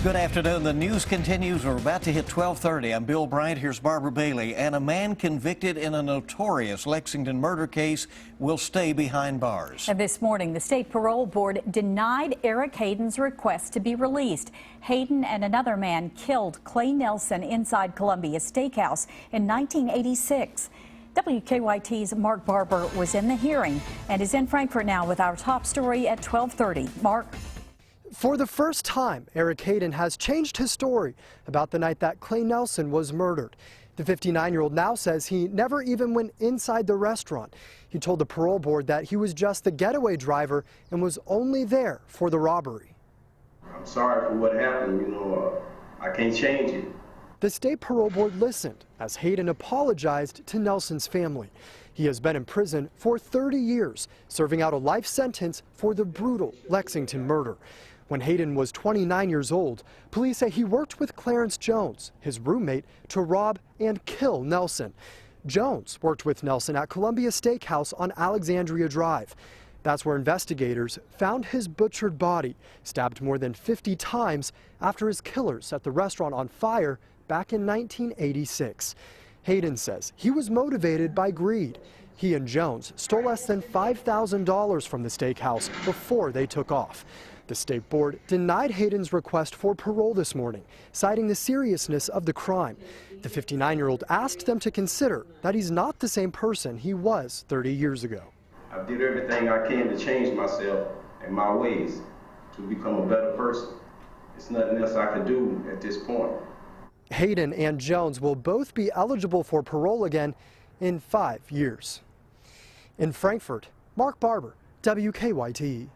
Good afternoon. The news continues. We're about to hit 12:30. I'm Bill Bryant. Here's Barbara Bailey. And a man convicted in a notorious Lexington murder case will stay behind bars. And this morning, the state parole board denied Eric Hayden's request to be released. Hayden and another man killed Clay Nelson inside Columbia Steakhouse in 1986. WKYT's Mark Barber was in the hearing and is in Frankfort now with our top story at 12:30. Mark. For the first time, Eric Hayden has changed his story about the night that Clay Nelson was murdered. The 59-year-old now says he never even went inside the restaurant. He told the parole board that he was just the getaway driver and was only there for the robbery. I'm sorry for what happened, I can't change it. The state parole board listened as Hayden apologized to Nelson's family. He has been in prison for 30 years, serving out a life sentence for the brutal Lexington murder. When Hayden was 29 years old, police say he worked with Clarence Jones, his roommate, to rob and kill Nelson. Jones worked with Nelson at Columbia Steakhouse on Alexandria Drive. That's where investigators found his butchered body, stabbed more than 50 times after his killers set the restaurant on fire back in 1986. Hayden says he was motivated by greed. He and Jones stole less than $5,000 from the steakhouse before they took off. The state board denied Hayden's request for parole this morning, citing the seriousness of the crime. The 59-year-old asked them to consider that he's not the same person he was 30 years ago. I did everything I can to change myself and my ways to become a better person. There's nothing else I can do at this point. Hayden and Jones will both be eligible for parole again in 5 years. In Frankfort, Mark Barber, WKYT.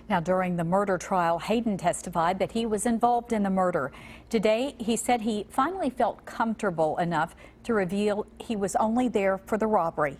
Now, during the murder trial, Hayden testified that he was involved in the murder. Today, he said he finally felt comfortable enough to reveal he was only there for the robbery.